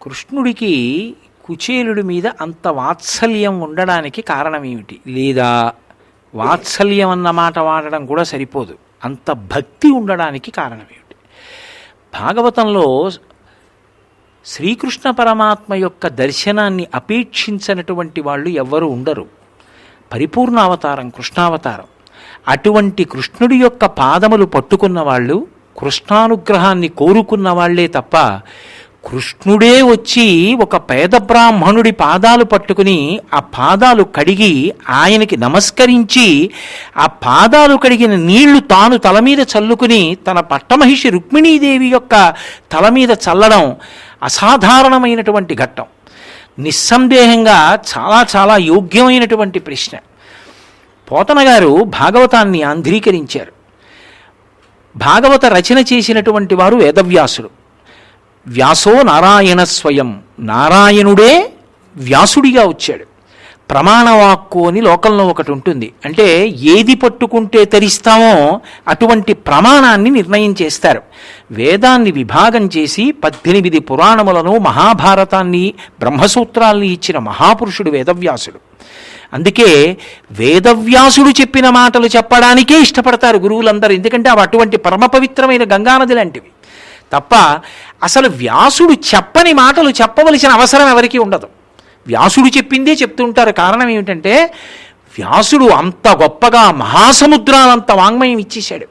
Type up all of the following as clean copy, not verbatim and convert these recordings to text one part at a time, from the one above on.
కృష్ణుడికి కుచేలుడి మీద అంత వాత్సల్యం ఉండడానికి కారణం ఏమిటి? లేదా వాత్సల్యం అన్న మాట వాడడం కూడా సరిపోదు, అంత భక్తి ఉండడానికి కారణం ఏమిటి? భాగవతంలో శ్రీకృష్ణ పరమాత్మ యొక్క దర్శనాన్ని అపేక్షించినటువంటి వాళ్ళు ఎవ్వరూ ఉండరు. పరిపూర్ణ అవతారం కృష్ణావతారం. అటువంటి కృష్ణుడి యొక్క పాదములు పట్టుకున్న వాళ్ళు, కృష్ణానుగ్రహాన్ని కోరుకున్న వాళ్లే తప్ప కృష్ణుడే వచ్చి ఒక పేద బ్రాహ్మణుడి పాదాలు పట్టుకుని ఆ పాదాలు కడిగి ఆయనకి నమస్కరించి ఆ పాదాలు కడిగిన నీళ్లు తాను తల మీద చల్లుకుని తన పట్టమహిషి రుక్మిణీదేవి యొక్క తల మీద చల్లడం అసాధారణమైనటువంటి ఘట్టం. నిస్సందేహంగా చాలా చాలా యోగ్యమైనటువంటి ప్రశ్న. పోతన గారు భాగవతాన్ని ఆంధ్రీకరించారు. భాగవత రచన చేసినటువంటి వారు వేదవ్యాసుడు. వ్యాసో నారాయణ స్వయం, నారాయణుడే వ్యాసుడిగా వచ్చాడు. ప్రమాణవాక్కు అని లోకంలో ఒకటి ఉంటుంది. అంటే ఏది పట్టుకుంటే తరిస్తామో అటువంటి ప్రమాణాన్ని నిర్ణయం చేస్తారు. వేదాన్ని విభాగం చేసి 18 పురాణములను, మహాభారతాన్ని, బ్రహ్మసూత్రాల్ని ఇచ్చిన మహాపురుషుడు వేదవ్యాసుడు. అందుకే వేదవ్యాసుడు చెప్పిన మాటలు చెప్పడానికే ఇష్టపడతారు గురువులందరూ. ఎందుకంటే అవి అటువంటి పరమ పవిత్రమైన గంగానది లాంటివి. తప్ప అసలు వ్యాసుడు చెప్పని మాటలు చెప్పవలసిన అవసరం ఎవరికీ ఉండదు. వ్యాసుడు చెప్పిందే చెప్తుంటారు. కారణం ఏమిటంటే వ్యాసుడు అంత గొప్పగా మహాసముద్రాలంత వాంగ్మయం ఇచ్చేశాడు.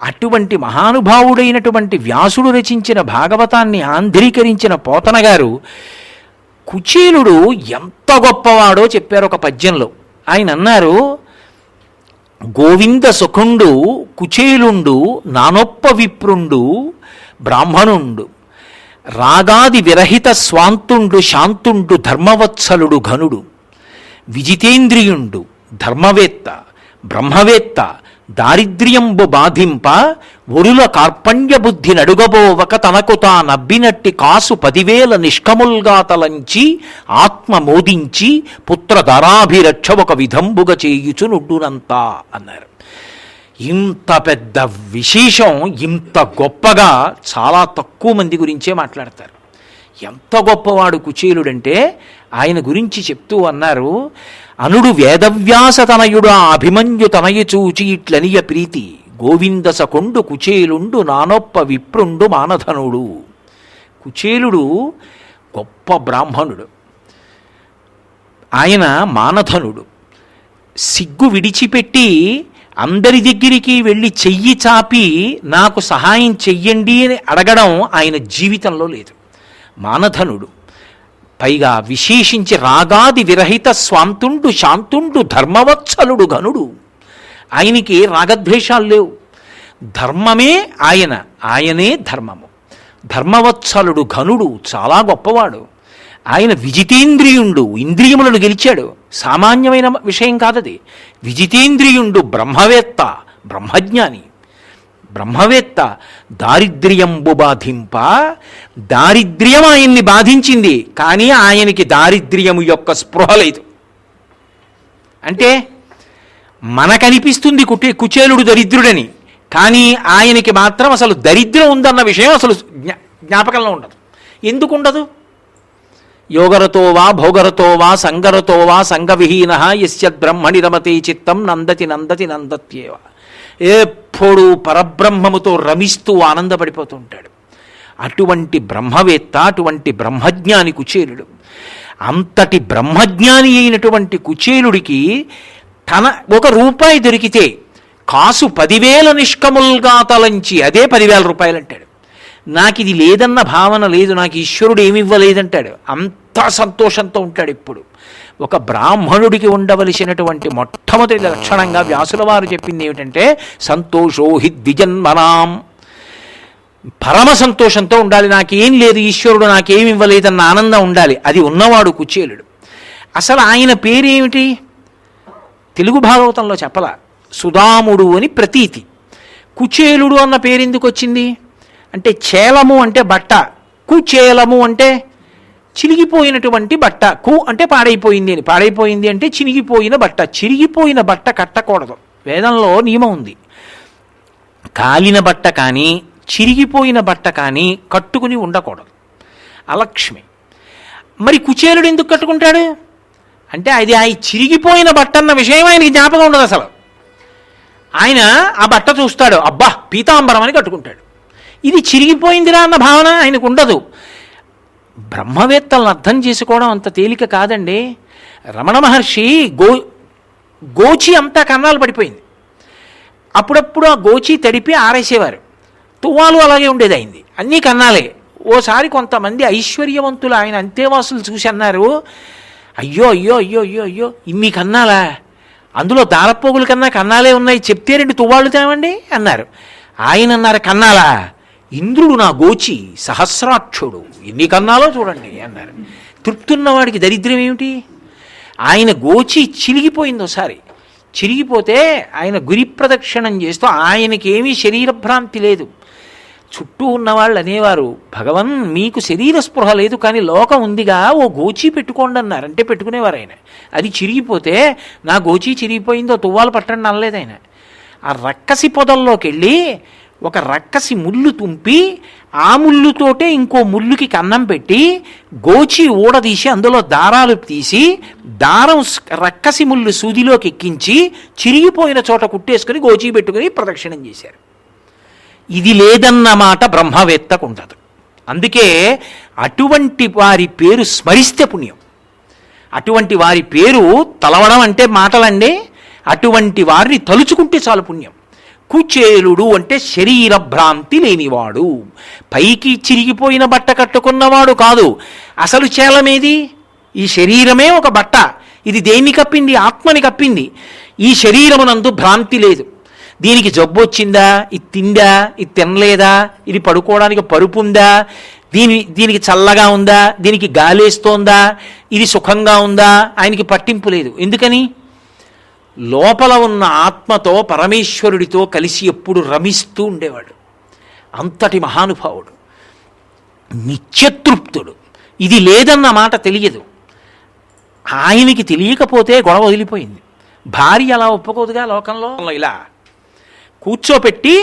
అటువంటి మహానుభావుడైనటువంటి వ్యాసుడు రచించిన భాగవతాన్ని ఆంధ్రీకరించిన పోతన గారు కుచేలుడు ఎంత గొప్పవాడో చెప్పారు ఒక పద్యంలో. ఆయన అన్నారు, గోవింద సుఖుండు కుచేలుండు నానొప్ప విప్రుండు బ్రాహ్మణుండు రాగాది విరహిత స్వాంతుండు శాంతుండు ధర్మవత్సలుడు ఘనుడు విజితేంద్రియుండు ధర్మవేత్త బ్రహ్మవేత్త దారిద్ర్యంబు బాధింప ఒరుల కార్పణ్య బుద్ధి నడుగబోవక తనకు తానబ్బినట్టి కాసు 10,000 నిష్కముల్గా తలంచి ఆత్మ మోదించి పుత్ర ధరాభిరక్ష ఒక విధంబుగ చేయుచునుడ్డునంతా అన్నారు. ఇంత పెద్ద విశేషం ఇంత గొప్పగా చాలా తక్కువ మంది గురించే మాట్లాడతారు. ఎంత గొప్పవాడు కుచేలుడంటే ఆయన గురించి చెప్తూ అన్నారు, అనుడు వేదవ్యాస తనయుడు అభిమన్యు తనయు చూచి ఇట్లనియ ప్రీతి గోవింద సకొండు కుచేలుండు నానొప్ప విప్రుండు మానధనుడు. కుచేలుడు గొప్ప బ్రాహ్మణుడు, ఆయన మానధనుడు. సిగ్గు విడిచిపెట్టి అందరి దగ్గరికి వెళ్ళి చెయ్యి చాపి నాకు సహాయం చెయ్యండి అని అడగడం ఆయన జీవితంలో లేదు. మానధనుడు, పైగా విశేషించి రాగాది విరహిత స్వాంతుండు శాంతుండు ధర్మవత్సలుడు ఘనుడు. ఆయనకి రాగద్వేషాలు లేవు. ధర్మమే ఆయనే ధర్మము. ధర్మవత్సలుడు ఘనుడు, చాలా గొప్పవాడు. ఆయన విజితేంద్రియుండు, ఇంద్రియములను గెలిచాడు. సామాన్యమైన విషయం కాదది. విజితేంద్రియుండు, బ్రహ్మవేత్త, బ్రహ్మజ్ఞాని, బ్రహ్మవేత్త. దారిద్ర్యంబు బాధింప, దారిద్ర్యం ఆయన్ని బాధించింది, కానీ ఆయనకి దారిద్ర్యము యొక్క స్పృహ లేదు. అంటే మనకనిపిస్తుంది కుచేలుడు దరిద్రుడని, కానీ ఆయనకి మాత్రం అసలు దరిద్రం ఉందన్న విషయం అసలు జ్ఞాపకంలో ఉండదు. ఎందుకు ఉండదు? యోగరతో వా భోగరతో వా సంగరతో వా సంగవిహీన యస్యద్బ్రహ్మణి రమతే చిత్తం నందతి నందతి నందత్యేవ. ఎప్పుడు పరబ్రహ్మముతో రమిస్తూ ఆనందపడిపోతూ ఉంటాడు. అటువంటి బ్రహ్మవేత్త, అటువంటి బ్రహ్మజ్ఞాని కుచేలుడు. అంతటి బ్రహ్మజ్ఞాని అయినటువంటి కుచేలుడికి ఒక రూపాయి దొరికితే కాసు 10,000 నిష్కముల్గా తలంచి, అదే 10,000 రూపాయలు అంటాడు. నాకు ఇది లేదన్న భావన లేదు, నాకు ఈశ్వరుడు ఏమి ఇవ్వలేదంటాడు. అంత సంతోషంతో ఉంటాడు ఎప్పుడు. ఒక బ్రాహ్మణుడికి ఉండవలసినటువంటి మొట్టమొదటి లక్షణంగా వ్యాసుల వారు చెప్పింది ఏమిటంటే సంతోషో హి ద్విజన్మనాం. పరమ సంతోషంతో ఉండాలి. నాకేం లేదు, ఈశ్వరుడు నాకేమి ఇవ్వలేదన్న ఆనందం ఉండాలి. అది ఉన్నవాడు కుచేలుడు. అసలు ఆయన పేరేమిటి? తెలుగు భాగవతంలో చెప్పలా. సుదాముడు అని ప్రతీతి. కుచేలుడు అన్న పేరు ఎందుకు వచ్చింది అంటే, చేలము అంటే బట్ట, కుచేలము అంటే చిరిగిపోయినటువంటి బట్ట. కు అంటే పాడైపోయింది అని, పాడైపోయింది అంటే చిరిగిపోయిన బట్ట. చిరిగిపోయిన బట్ట కట్టకూడదు. వేదంలో నియమం ఉంది. కాలిన బట్ట కానీ చిరిగిపోయిన బట్ట కానీ కట్టుకుని ఉండకూడదు. అలక్ష్మి. మరి కుచేలుడు ఎందుకు కట్టుకుంటాడు అంటే అది ఆయన చిరిగిపోయిన బట్ట అన్న విషయం ఆయనకి జ్ఞాపకం ఉండదు అసలు. ఆయన ఆ బట్ట చూస్తాడు, అబ్బా పీతాంబరం అని కట్టుకుంటాడు. ఇది చిరిగిపోయిందిరా అన్న భావన ఆయనకు ఉండదు. బ్రహ్మవేత్తలను అర్థం చేసుకోవడం అంత తేలిక కాదండి. రమణ మహర్షి గోచి అంతా కన్నాలు పడిపోయింది. అప్పుడప్పుడు ఆ గోచి తడిపి ఆరేసేవారు. తువ్వాలు అలాగే ఉండేది అయింది, అన్నీ కన్నాలే. ఓసారి కొంతమంది ఐశ్వర్యవంతులు ఆయన అంతేవాసులు చూసి అన్నారు, అయ్యో అయ్యో అయ్యో అయ్యో అయ్యో ఇన్ని కన్నాలా, అందులో దారపోగుల కన్నా కన్నాలే ఉన్నాయి, చెప్తే 2 తువ్వాళ్ళు తేవండి అన్నారు. ఆయన అన్నారు, కన్నాలా, ఇంద్రుడు నా గోచి సహస్రాక్షుడు, ఎన్ని కన్నాలో చూడండి అన్నారు. తృప్తున్నవాడికి దరిద్రం ఏమిటి? ఆయన గోచి చిరిగిపోయింది ఒకసారి. చిరిగిపోతే ఆయన గురి ప్రదక్షిణం చేస్తూ ఆయనకేమీ శరీరభ్రాంతి లేదు. చుట్టూ ఉన్నవాళ్ళు అనేవారు, భగవన్ మీకు శరీర స్పృహ లేదు కానీ లోకం ఉందిగా, ఓ గోచి పెట్టుకోండి అన్నారు. అంటే పెట్టుకునేవారు ఆయన. అది చిరిగిపోతే నా గోచి చిరిగిపోయిందో తువ్వాలు పట్టండి అనలేదు ఆయన. ఆ రక్కసి పొదల్లోకి వెళ్ళి ఒక రక్కసి ముళ్ళు తుంపి ఆ ముళ్ళుతోటే ఇంకో ముళ్ళుకి కన్నం పెట్టి గోచి ఊడదీసి అందులో దారాలు తీసి దారం రక్కసి ముళ్ళు సూదిలోకి ఎక్కించి చిరిగిపోయిన చోట కుట్టేసుకుని గోచి పెట్టుకుని ప్రదక్షిణం చేశారు. ఇది లేదన్నమాట బ్రహ్మవేత్తకు ఉండదు. అందుకే అటువంటి వారి పేరు స్మరిస్తే పుణ్యం. అటువంటి వారి పేరు తలవడం అంటే మాటలండి. అటువంటి వారిని తలుచుకుంటే చాలు పుణ్యం. కుచేలుడు అంటే శరీర భ్రాంతి లేనివాడు, పైకి చిరిగిపోయిన బట్ట కట్టుకున్నవాడు కాదు. అసలు చేలమేది? ఈ శరీరమే ఒక బట్ట. ఇది దేన్ని కప్పింది? ఆత్మని కప్పింది. ఈ శరీరమునందు భ్రాంతి లేదు. దీనికి జబ్బు వచ్చిందా, ఇది తిందా, ఇది తినలేదా, ఇది పడుకోవడానికి పరుపు ఉందా, దీనికి చల్లగా ఉందా, దీనికి గాలేస్తోందా, ఇది సుఖంగా ఉందా, ఆయనకి పట్టింపు లేదు. ఎందుకని? లోపల ఉన్న ఆత్మతో పరమేశ్వరుడితో కలిసి ఎప్పుడు రమిస్తూ ఉండేవాడు. అంతటి మహానుభావుడు, నిత్యతృప్తుడు. ఇది లేదన్న మాట తెలియదు. ఆయనకి తెలియకపోతే గొడవ వదిలిపోయింది. భార్య అలా ఒప్పుకోదుగా లోకంలో. ఇలా కూర్చోపెట్టి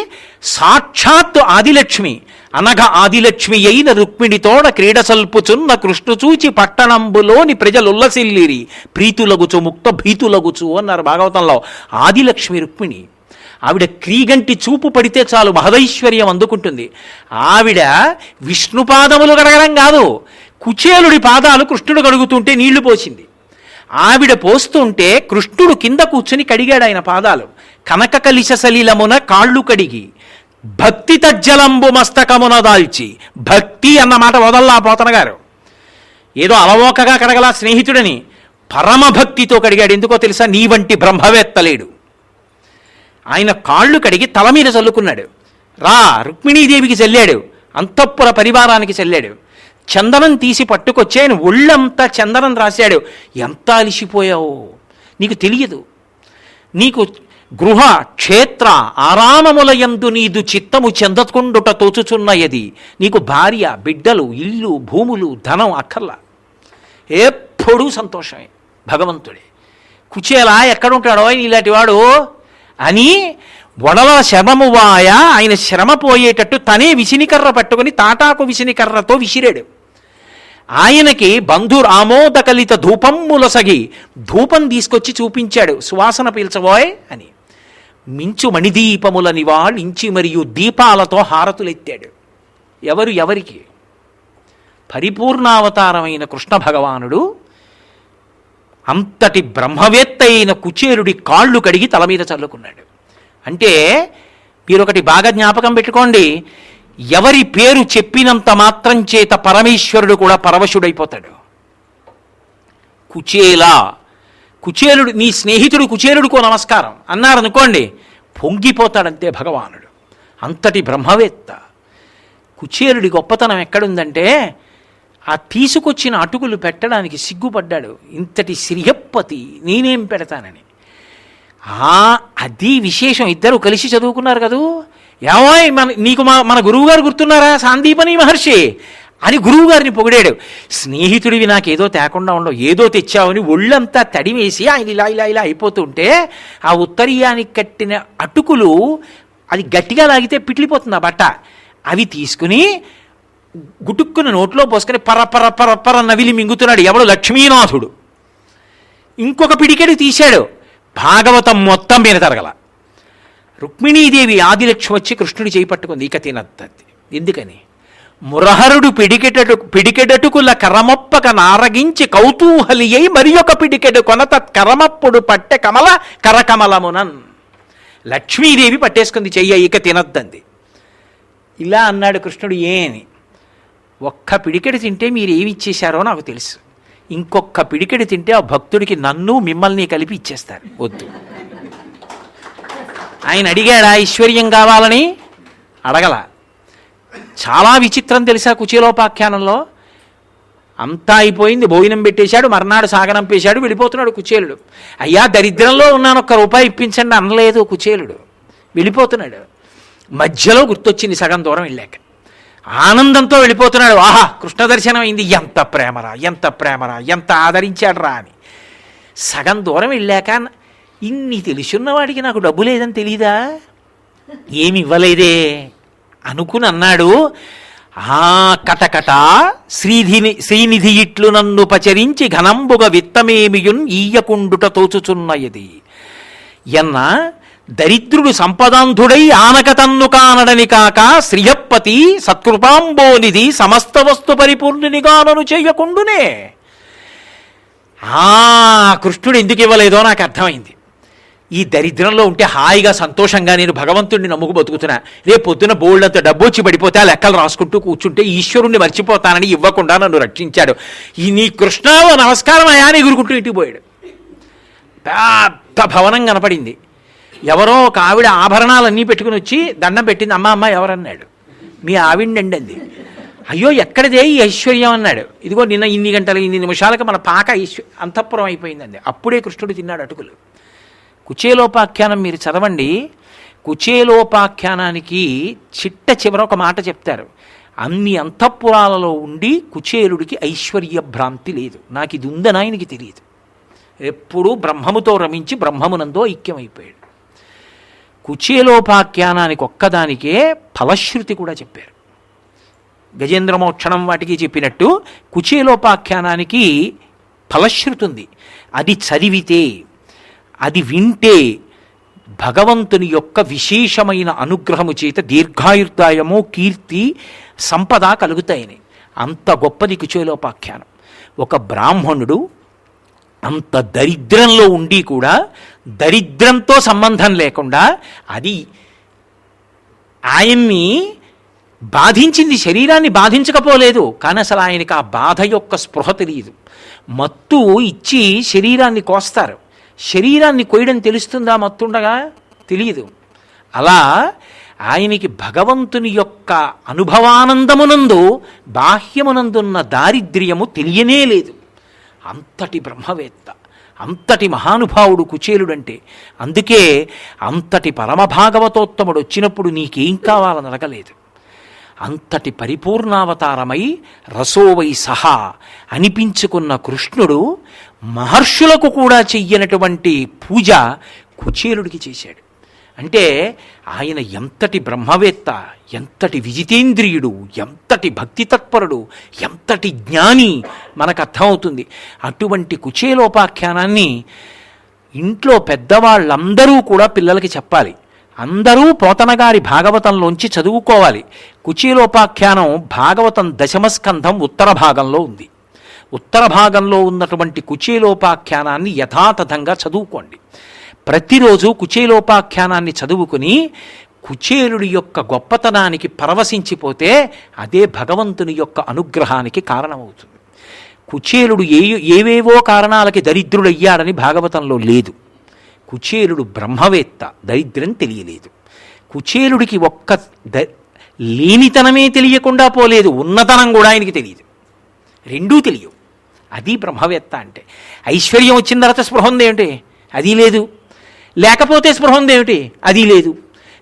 సాక్షాత్తు ఆదిలక్ష్మి అనగా ఆదిలక్ష్మి అయిన రుక్మిణితోడ క్రీడ సల్పుచున్న కృష్ణు చూచి పట్టణంబులోని ప్రజలుల్లసిల్లిరి ప్రీతులగుచు ముక్త భీతులగుచు అన్నారు భాగవతంలో. ఆదిలక్ష్మి రుక్మిణి. ఆవిడ క్రీగంటి చూపు పడితే చాలు మహదైశ్వర్యం అందుకుంటుంది. ఆవిడ విష్ణుపాదములు కడగడం కాదు, కుచేలుడి పాదాలు కృష్ణుడు కడుగుతుంటే నీళ్లు పోసింది. ఆవిడ పోస్తుంటే కృష్ణుడు కింద కూర్చుని కడిగాడు ఆయన పాదాలు. కనక కలిశ సలిలమున కాళ్ళు కడిగి భక్తి తజ్జలంబు మస్తకమున దాల్చి. భక్తి అన్న మాట వదల్లా పోతన గారు. ఏదో అలవోకగా కడగలా స్నేహితుడని, పరమభక్తితో కడిగాడు. ఎందుకో తెలుసా? నీ వంటి బ్రహ్మవేత్తలేడు. ఆయన కాళ్ళు కడిగి తల మీద చల్లుకున్నాడు. రుక్మిణీదేవికి చల్లాడు, అంతఃపుర పరివారానికి చల్లాడు. చందనం తీసి పట్టుకొచ్చి ఆయన ఒళ్ళంతా చందనం రాశాడు. ఎంత అలిసిపోయావు, నీకు తెలియదు. నీకు గృహ క్షేత్ర ఆరామములయందు నీదు చిత్తము చెందకుండుట తోచుచున్నయది. నీకు భార్య, బిడ్డలు, ఇల్లు, భూములు, ధనం అక్కర్లా. ఎప్పుడూ సంతోషమే, భగవంతుడే. కుచేలా ఎక్కడుంటాడో ఇలాంటి వాడు అని వడల శవము వాయ ఆయన శ్రమ పోయేటట్టు తనే విసినికర్ర పట్టుకుని తాటాకు విసినికర్రతో విసిరాడు. ఆయనకి బంధుర్ ఆమోదకలిత ధూపమ్ములసగి ధూపం తీసుకొచ్చి చూపించాడు. సువాసన పీల్చబోయ్ అని. మించు మణిదీపముల నివాళించి మరియు దీపాలతో హారతులెత్తాడు. ఎవరికి? పరిపూర్ణావతారమైన కృష్ణ భగవానుడు అంతటి బ్రహ్మవేత్త అయిన కుచేలుడి కాళ్ళు కడిగి తల మీద చల్లుకున్నాడు. అంటే మీరొకటి బాగా జ్ఞాపకం పెట్టుకోండి, ఎవరి పేరు చెప్పినంత మాత్రం చేత పరమేశ్వరుడు కూడా పరవశుడైపోతాడు. కుచేలుడు నీ స్నేహితుడు కుచేలుడికో నమస్కారం అన్నారనుకోండి, పొంగిపోతాడంతే భగవానుడు. అంతటి బ్రహ్మవేత్త. కుచేలుడి గొప్పతనం ఎక్కడుందంటే ఆ తీసుకొచ్చిన అటుకులు పెట్టడానికి సిగ్గుపడ్డాడు. ఇంతటి శ్రియప్పతి నేనేం పెడతానని. అది విశేషం. ఇద్దరు కలిసి చదువుకున్నారు కదూ. ఏమోయ్ నీకు మన గురువుగారు గుర్తున్నారా, సాందీపని మహర్షి అని గురువుగారిని పొగిడాడు. స్నేహితుడివి నాకేదో తేకుండా ఉండవు, ఏదో తెచ్చావని ఒళ్ళంతా తడివేసి ఆయన ఇలా ఇలా ఇలా అయిపోతుంటే ఆ ఉత్తరీయానికి కట్టిన అటుకులు అది గట్టిగా లాగితే పిట్లిపోతుంది ఆ బట్ట. అవి తీసుకుని గుటుక్కున నోట్లో పోసుకొని పర పర పర నవిలి మింగుతున్నాడు. ఎవడు? లక్ష్మీనాథుడు. ఇంకొక పిడికెడు తీశాడు, భాగవతం మొత్తం మీద తరగల. రుక్మిణీదేవి ఆదిలక్ష్మి వచ్చి కృష్ణుడి చేయి పట్టుకుంది, ఇక తినద్దంది. ఎందుకని? మురహరుడు పిడికెడటుకుల కరమొప్పక నారగించి కౌతూహలి అయి మరి ఒక పిడికెడు కొనత కరమప్పుడు పట్టె కమల కరకమలమునన్. లక్ష్మీదేవి పట్టేసుకుంది చెయ్య, ఇక తినద్దంది. ఇలా అన్నాడు కృష్ణుడు. అని ఒక్క పిడికెడు తింటే మీరు ఏమి ఇచ్చేశారో నాకు తెలుసు, ఇంకొక పిడికెడు తింటే ఆ భక్తుడికి నన్ను మిమ్మల్ని కలిపి ఇచ్చేస్తారు, వద్దు. ఆయన అడిగాడా ఐశ్వర్యం కావాలని? అడగల. చాలా విచిత్రం తెలుసా కుచేలోపాఖ్యానంలో? అంతా అయిపోయింది, భోజనం పెట్టేశాడు, మర్నాడు సాగనంపేశాడు, వెళ్ళిపోతున్నాడు కుచేలుడు. అయ్యా దరిద్రంలో ఉన్నాను, ఒక్క రూపాయి ఇప్పించండి అనలేదు కుచేలుడు, వెళ్ళిపోతున్నాడు. మధ్యలో గుర్తొచ్చింది సగం దూరం వెళ్ళాక, ఆనందంతో వెళ్ళిపోతున్నాడు. ఆహా కృష్ణ దర్శనం అయింది, ఎంత ప్రేమరా, ఎంత ప్రేమరా, ఎంత ఆదరించాడురా అని. సగం దూరం వెళ్ళాక ఇన్ని తెలుసున్నవాడికి నాకు డబ్బు లేదని తెలీదా, ఏమి ఇవ్వలేదే అనుకుని అన్నాడు. కటకట శ్రీనిధి ఇట్లు నన్ను పచరించి ఘనంబుగ విత్తమేమియున్ ఈయకుండుట తోచుచున్నయది ఎన్న దరిద్రుడు సంపదాంధుడై ఆనక తన్ను కానడని కాక శ్రియప్పతి సత్కృపాంబోనిధి సమస్త వస్తు పరిపూర్ణునిగానను చెయ్యకుండునే. కృష్ణుడు ఎందుకు ఇవ్వలేదో నాకు అర్థమైంది. ఈ దరిద్రంలో ఉంటే హాయిగా సంతోషంగా నేను భగవంతుడిని నమ్ముకు బతుకుతున్నా, రేపు పొద్దున బోల్డంత డబ్బు వచ్చి పడిపోతే ఆ లెక్కలు రాసుకుంటూ కూర్చుంటే ఈశ్వరుణ్ణి మర్చిపోతానని ఇవ్వకుండా నన్ను రక్షించాడు. ఈ నీ కృష్ణ నమస్కారం అయా అని ఎగురుకుంటూ ఇంటికి పోయాడు. పెద్ద భవనం కనపడింది. ఎవరో ఒక ఆవిడ ఆభరణాలన్నీ పెట్టుకుని వచ్చి దండం పెట్టింది. అమ్మ ఎవరన్నాడు. మీ ఆవిడండి అంది. అయ్యో ఎక్కడిదే ఈ ఐశ్వర్యం అన్నాడు. ఇదిగో నిన్న ఇన్ని గంటలు ఇన్ని నిమిషాలకు మన పాక అంతఃపురం అయిపోయిందండి. అప్పుడే కృష్ణుడు తిన్నాడు అటుకులు. కుచేలోపాఖ్యానం మీరు చదవండి. కుచేలోపాఖ్యానానికి చిట్ట చివర ఒక మాట చెప్తారు. అన్ని అంతఃపురాలలో ఉండి కుచేలుడికి ఐశ్వర్య భ్రాంతి లేదు. నాకు ఇది ఉందని ఆయనకి తెలియదు. ఎప్పుడూ బ్రహ్మముతో రమించి బ్రహ్మమునందో ఐక్యమైపోయాడు. కుచేలోపాఖ్యానానికి ఒక్కదానికే ఫలశ్రుతి కూడా చెప్పారు. గజేంద్రమోక్షణం వాటికి చెప్పినట్టు కుచేలోపాఖ్యానానికి ఫలశ్రుతి ఉంది. అది చదివితే, అది వింటే భగవంతుని యొక్క విశేషమైన అనుగ్రహము చేత దీర్ఘాయుర్దాయము, కీర్తి, సంపద కలుగుతాయని. అంత గొప్పది కుచేలోపాఖ్యానం. ఒక బ్రాహ్మణుడు అంత దరిద్రంలో ఉండి కూడా దరిద్రంతో సంబంధం లేకుండా అది ఆయన్ని బాధించింది, శరీరాన్ని బాధించకపోలేదు. కానీ అసలు ఆయనకి ఆ బాధ యొక్క స్పృహ తెలియదు. మత్తు ఇచ్చి శరీరాన్ని కోస్తారు, శరీరాన్ని కొయ్యడం తెలుస్తుందా మత్తుండగా? తెలియదు. అలా ఆయనకి భగవంతుని యొక్క అనుభవానందమునందు బాహ్యమునందున్న దారిద్ర్యము తెలియనే లేదు. అంతటి బ్రహ్మవేత్త, అంతటి మహానుభావుడు కుచేలుడంటే. అందుకే అంతటి పరమభాగవతోత్తముడు వచ్చినప్పుడు నీకేం కావాలని అడగలేదు. అంతటి పరిపూర్ణావతారమై రసోవై సహా అనిపించుకున్న కృష్ణుడు మహర్షులకు కూడా చెయ్యనటువంటి పూజ కుచేలుడికి చేశాడు. అంటే ఆయన ఎంతటి బ్రహ్మవేత్త, ఎంతటి విజితేంద్రియుడు, ఎంతటి భక్తి తత్పరుడు, ఎంతటి జ్ఞాని మనకు అర్థమవుతుంది. అటువంటి కుచేలోపాఖ్యానాన్ని ఇంట్లో పెద్దవాళ్ళందరూ కూడా పిల్లలకి చెప్పాలి. అందరూ పోతనగారి భాగవతంలోంచి చదువుకోవాలి. కుచేలోపాఖ్యానం భాగవతం దశమస్కంధం ఉత్తర భాగంలో ఉంది. ఉత్తర భాగంలో ఉన్నటువంటి కుచేలోపాఖ్యానాన్ని యథాతథంగా చదువుకోండి. ప్రతిరోజు కుచేలోపాఖ్యానాన్ని చదువుకుని కుచేలుడి యొక్క గొప్పతనానికి పరవశించిపోతే అదే భగవంతుని యొక్క అనుగ్రహానికి కారణమవుతుంది. కుచేలుడు ఏవేవో కారణాలకి దరిద్రుడయ్యాడని భాగవతంలో లేదు. కుచేలుడు బ్రహ్మవేత్త, దరిద్రం తెలియలేదు. కుచేలుడికి ఒక్క లేనితనమే తెలియకుండా పోలేదు, ఉన్నతనం కూడా ఆయనకి తెలియదు. రెండూ తెలియవు. అది బ్రహ్మవేత్త అంటే. ఐశ్వర్యం వచ్చిన తర్వాత స్పృహ ఉందేమిటి? అది లేదు. లేకపోతే స్పృహ ఉందేమిటి? అది లేదు.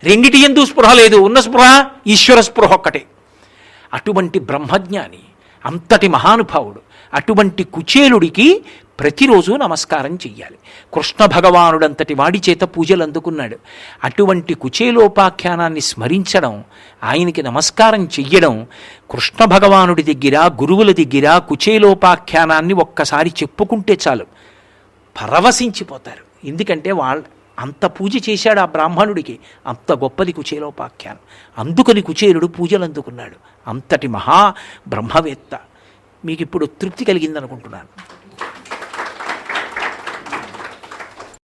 రెండిటి యందు స్పృహ లేదు. ఉన్న స్పృహ ఈశ్వర స్పృహ ఒక్కటే. అటువంటి బ్రహ్మజ్ఞాని, అంతటి మహానుభావుడు, అటువంటి కుచేలుడికి ప్రతిరోజు నమస్కారం చెయ్యాలి. కృష్ణ భగవానుడంతటి వాడి చేత పూజలు అందుకున్నాడు. అటువంటి కుచేలోపాఖ్యానాన్ని స్మరించడం, ఆయనకి నమస్కారం చెయ్యడం, కృష్ణ భగవానుడి దగ్గర గురువుల దగ్గర కుచేలోపాఖ్యానాన్ని ఒక్కసారి చెప్పుకుంటే చాలు పరవశించిపోతారు. ఎందుకంటే అంత పూజ చేశాడు ఆ బ్రాహ్మణుడికి, అంత గొప్పది కుచేలోపాఖ్యానం. అందుకని కుచేలుడు పూజలు అందుకున్నాడు. అంతటి మహా బ్రహ్మవేత్త. మీకు ఇప్పుడు తృప్తి కలిగిందనుకుంటున్నాను.